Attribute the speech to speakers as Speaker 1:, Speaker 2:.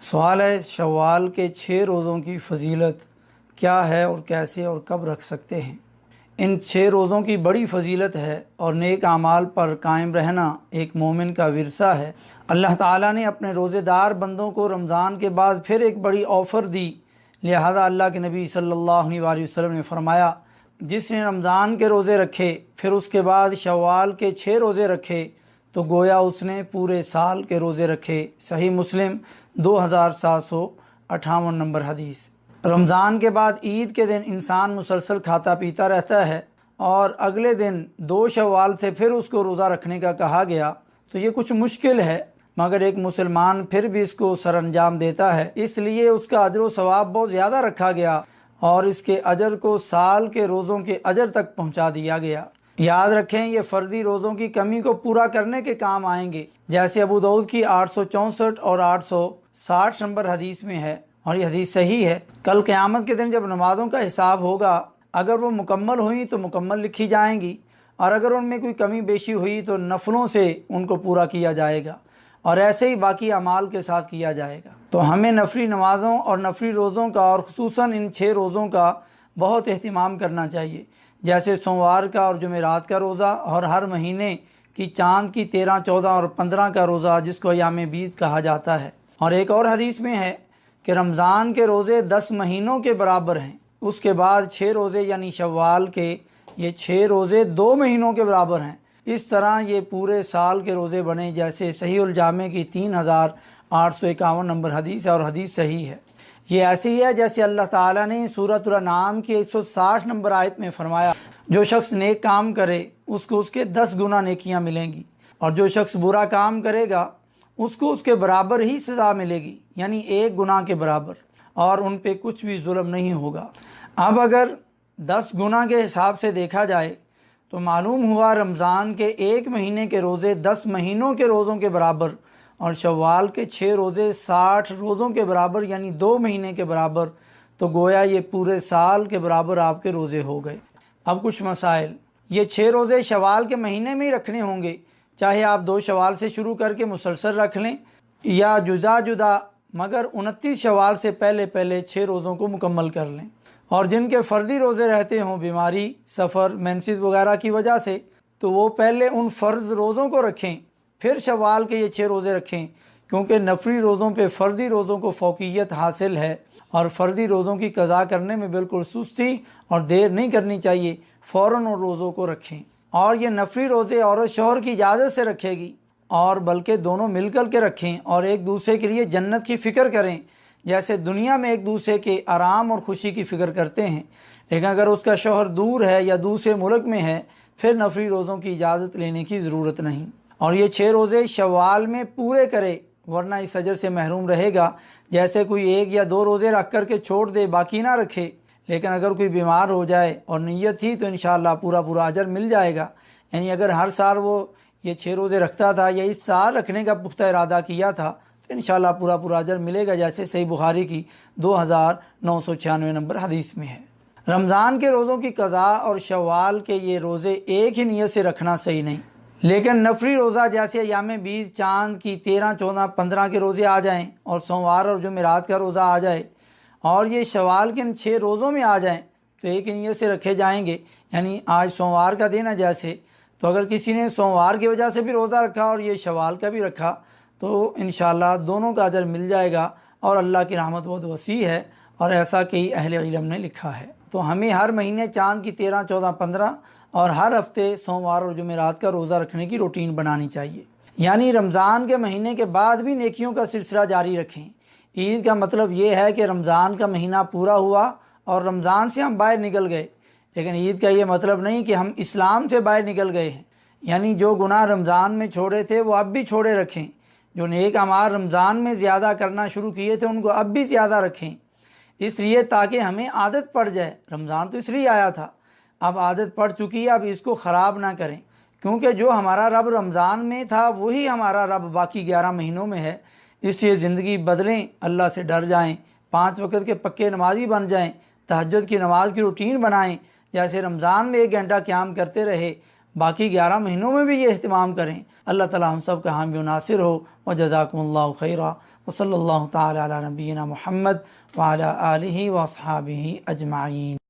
Speaker 1: सवाल है, शव्वाल के 6 रोज़ों की फ़जीलत क्या है और कैसे और कब रख सकते हैं। इन 6 रोज़ों की बड़ी फ़जीलत है और नेक आमाल पर कायम रहना एक मोमिन का विरसा है। अल्लाह ताला ने अपने रोज़ेदार बंदों को रमज़ान के बाद फिर एक बड़ी ऑफ़र दी। लिहाजा अल्लाह के नबी सल्लल्लाहु अलैहि वसल्लम ने फरमाया, जिसने रमज़ान के रोज़े रखे फिर उसके बाद शव्वाल के 6 रोज़े रखे तो गोया उसने पूरे साल के रोज़े रखे। सही मुस्लिम 2758 नंबर हदीस। रमज़ान के बाद ईद के दिन इंसान मुसलसल खाता पीता रहता है और अगले दिन 2 शव्वाल से फिर उसको रोज़ा रखने का कहा गया, तो ये कुछ मुश्किल है, मगर एक मुसलमान फिर भी इसको सरअंजाम देता है, इसलिए उसका अजर व सवाब बहुत ज़्यादा रखा गया और इसके अजर को साल के रोज़ों के अजर तक पहुँचा दिया गया। याद रखें, ये फ़र्दी रोज़ों की कमी को पूरा करने के काम आएंगे, जैसे अबू दाऊद की 864 और 860 नंबर हदीस में है और ये हदीस सही है। कल क़यामत के दिन जब नमाज़ों का हिसाब होगा, अगर वो मुकम्मल हुई तो मुकम्मल लिखी जाएंगी और अगर उनमें कोई कमी बेशी हुई तो नफलों से उनको पूरा किया जाएगा और ऐसे ही बाकी अमाल के साथ किया जाएगा। तो हमें नफली नमाज़ों और नफली रोज़ों का और ख़ुसूसन इन 6 रोज़ों का बहुत एहतिमाम करना चाहिए, जैसे सोमवार का और जुमेरात का रोज़ा और हर महीने की चाँद की 13, 14 और 15 का रोज़ा, जिसको अय्याम बीज कहा जाता है। और एक और हदीस में है कि रमज़ान के रोज़े 10 महीनों के बराबर हैं। उसके बाद 6 रोज़े यानी शव्वाल के ये 6 रोज़े 2 महीनों के बराबर हैं। इस तरह ये पूरे साल के रोज़े बने, जैसे सहीहुल जामे की 3851 नंबर हदीस है और हदीस सही है। ये ऐसे ही है जैसे अल्लाह ताला ने सूरतुल अनाम की 160 नंबर आयत में फरमाया, जो शख्स नेक काम करे उसको उसके 10 गुना नेकियां मिलेंगी और जो शख्स बुरा काम करेगा उसको उसके बराबर ही सज़ा मिलेगी, यानी 1 गुना के बराबर, और उन पे कुछ भी जुल्म नहीं होगा। अब अगर 10 गुना के हिसाब से देखा जाए तो मालूम हुआ रमज़ान के 1 महीने के रोज़े 10 महीनों के रोज़ों के बराबर और शव्वाल के 6 रोज़े 60 रोज़ों के बराबर, यानी 2 महीने के बराबर। तो गोया ये पूरे साल के बराबर आपके रोज़े हो गए। अब कुछ मसाइल, ये 6 रोज़े शव्वाल के महीने में ही रखने होंगे, चाहे आप 2 शव्वाल से शुरू करके मुसलसल रख लें या जुदा जुदा, मगर 29 शव्वाल से पहले पहले 6 रोज़ों को मुकम्मल कर लें। और जिनके फ़र्दी रोज़े रहते हों बीमारी, सफ़र, मेंसेस वगैरह की वजह से, तो वो पहले उन फ़र्ज़ रोज़ों को रखें फिर शव्वाल के ये 6 रोज़े रखें, क्योंकि नफली रोज़ों पे फ़र्दी रोज़ों को फ़ौक़ियत हासिल है और फ़र्दी रोज़ों की क़ज़ा करने में बिल्कुल सुस्ती और देर नहीं करनी चाहिए, फ़ौरन उन रोज़ों को रखें। और ये नफली रोज़े औरत शौहर की इजाज़त से रखेगी और बल्कि दोनों मिलकर के रखें और एक दूसरे के लिए जन्नत की फ़िक्र करें, जैसे दुनिया में एक दूसरे के आराम और खुशी की फ़िक्र करते हैं। लेकिन अगर उसका शौहर दूर है या दूसरे मुल्क में है, फिर नफली रोज़ों की इजाज़त लेने की ज़रूरत नहीं। और ये 6 रोज़े शव्वाल में पूरे करे, वरना इस अजर से महरूम रहेगा। जैसे कोई 1 या 2 रोज़े रख कर के छोड़ दे, बाकी ना रखे, लेकिन अगर कोई बीमार हो जाए और नीयत थी तो इंशाअल्लाह पूरा पूरा अजर मिल जाएगा। यानी अगर हर साल वो ये 6 रोज़े रखता था या इस साल रखने का पुख्ता इरादा किया था तो इंशाअल्लाह पूरा पूरा अजर मिलेगा, जैसे सही बुखारी की 2996 नंबर हदीस में है। रमज़ान के रोज़ों की क़ज़ा और शव्वाल के ये रोज़े एक ही नीयत से रखना सही नहीं, लेकिन नफली रोज़ा जैसे अय्याम बीज चाँद की 13, 14, 15 के रोज़े आ जाएं और सोमवार और जुमेरात का रोज़ा आ जाए और ये शव्वाल के 6 रोज़ों में आ जाएं तो एक ही नीयत से रखे जाएंगे। यानी आज सोमवार का दिन है जैसे, तो अगर किसी ने सोमवार की वजह से भी रोज़ा रखा और ये शव्वाल का भी रखा तो इंशाअल्लाह दोनों का अजर मिल जाएगा और अल्लाह की रहमत बहुत वसी है और ऐसा कई अहले इल्म ने लिखा है। तो हमें हर महीने चाँद की 13, 14, 15 और हर हफ्ते सोमवार और जुमेरात का रोज़ा रखने की रूटीन बनानी चाहिए। यानी रमज़ान के महीने के बाद भी नेकियों का सिलसिला जारी रखें। ईद का मतलब ये है कि रमज़ान का महीना पूरा हुआ और रमज़ान से हम बाहर निकल गए, लेकिन ईद का ये मतलब नहीं कि हम इस्लाम से बाहर निकल गए हैं। यानी जो गुनाह रमज़ान में छोड़े थे वो अब भी छोड़े रखें, जो नेक अमाल रमज़ान में ज़्यादा करना शुरू किए थे उनको अब भी ज़्यादा रखें, इसलिए ताकि हमें आदत पड़ जाए। रमज़ान तो इसलिए आया था, अब आदत पड़ चुकी है, अब इसको ख़राब ना करें, क्योंकि जो हमारा रब रमज़ान में था वही हमारा रब बाकी 11 महीनों में है। इसलिए ज़िंदगी बदलें, अल्लाह से डर जाएं, 5 वक्त के पक्के नमाजी बन जाएं, तहज्जुद की नमाज की रूटीन बनाएं, जैसे रमज़ान में 1 घंटा क़याम करते रहे, बाकी 11 महीनों में भी ये अहतमाम करें। अल्लाह ताला हम सब का हामी व नासिर हो। व जज़ाकुमुल्लाहु खैरा। व सल्लल्लाहु तआला अला नबीना मुहम्मद व अला आलिहि व अस्हाबिहि अजमाइन।